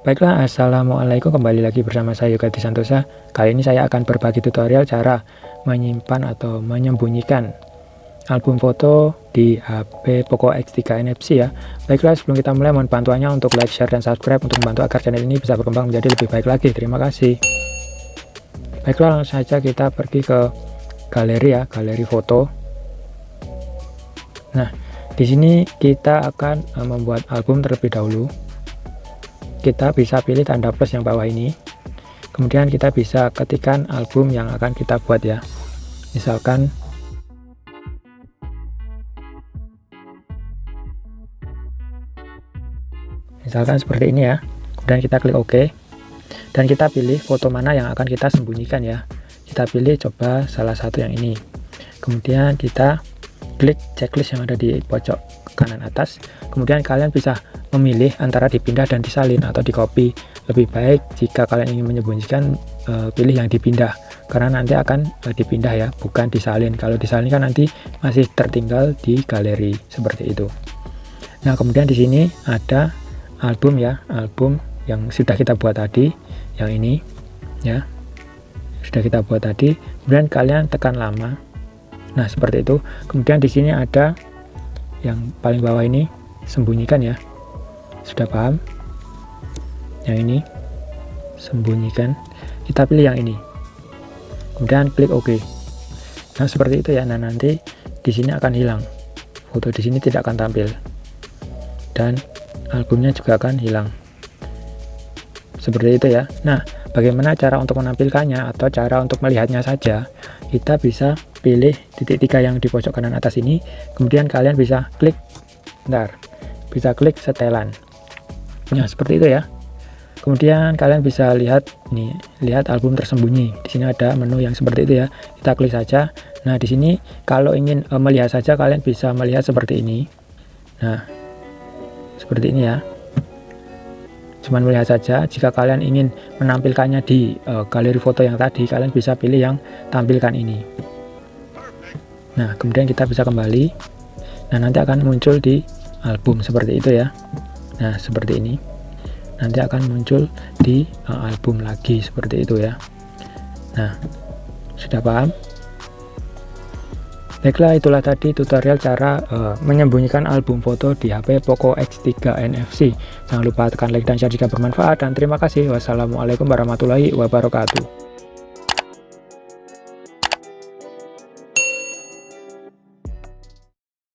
Baiklah, assalamualaikum, kembali lagi bersama saya Yoga Santosa. Kali ini saya akan berbagi tutorial cara menyimpan atau menyembunyikan album foto di HP Poco X3 NFC ya. Baiklah, sebelum kita mulai mohon bantuannya untuk like, share, dan subscribe untuk membantu agar channel ini bisa berkembang menjadi lebih baik lagi. Terima kasih. Baiklah, langsung saja kita pergi ke galeri ya, galeri foto. Nah, di sini kita akan membuat album terlebih dahulu. Kita bisa pilih tanda plus yang bawah ini, kemudian kita bisa ketikkan album yang akan kita buat ya, misalkan seperti ini ya. Kemudian kita klik OK dan kita pilih foto mana yang akan kita sembunyikan ya. Kita pilih coba salah satu yang ini, kemudian kita klik checklist yang ada di pojok kanan atas. Kemudian kalian bisa memilih antara dipindah dan disalin atau di copy. Lebih baik jika kalian ingin menyembunyikan pilih yang dipindah, karena nanti akan dipindah ya, bukan disalin. Kalau disalin kan nanti masih tertinggal di galeri seperti itu. Nah, kemudian di sini ada album ya, album yang sudah kita buat tadi, yang ini ya, sudah kita buat tadi. Kemudian kalian tekan lama. Nah, seperti itu. Kemudian di sini ada yang paling bawah ini, sembunyikan ya. Sudah paham? Yang ini sembunyikan. Kita pilih yang ini. Kemudian klik OK. Nah, seperti itu ya. Nah, nanti di sini akan hilang. Foto di sini tidak akan tampil. Dan albumnya juga akan hilang. Seperti itu ya. Nah, bagaimana cara untuk menampilkannya atau cara untuk melihatnya saja? Kita bisa pilih titik 3 yang di pojok kanan atas ini, kemudian kalian bisa klik bisa klik setelan. Nah, seperti itu ya. Kemudian kalian bisa lihat nih, lihat album tersembunyi. Di sini ada menu yang seperti itu ya. Kita klik saja. Nah, di sini kalau ingin melihat saja, kalian bisa melihat seperti ini. Nah, seperti ini ya. Cuman melihat saja. Jika kalian ingin menampilkannya di galeri foto yang tadi, kalian bisa pilih yang tampilkan ini. Nah, kemudian kita bisa kembali. Nah, nanti akan muncul di album seperti itu ya. Nah, seperti ini. Nanti akan muncul di album lagi seperti itu ya. Nah, sudah paham? Baiklah, itulah tadi tutorial cara menyembunyikan album foto di HP Poco X3 NFC. Jangan lupa tekan like dan share jika bermanfaat, dan terima kasih. Wassalamualaikum warahmatullahi wabarakatuh.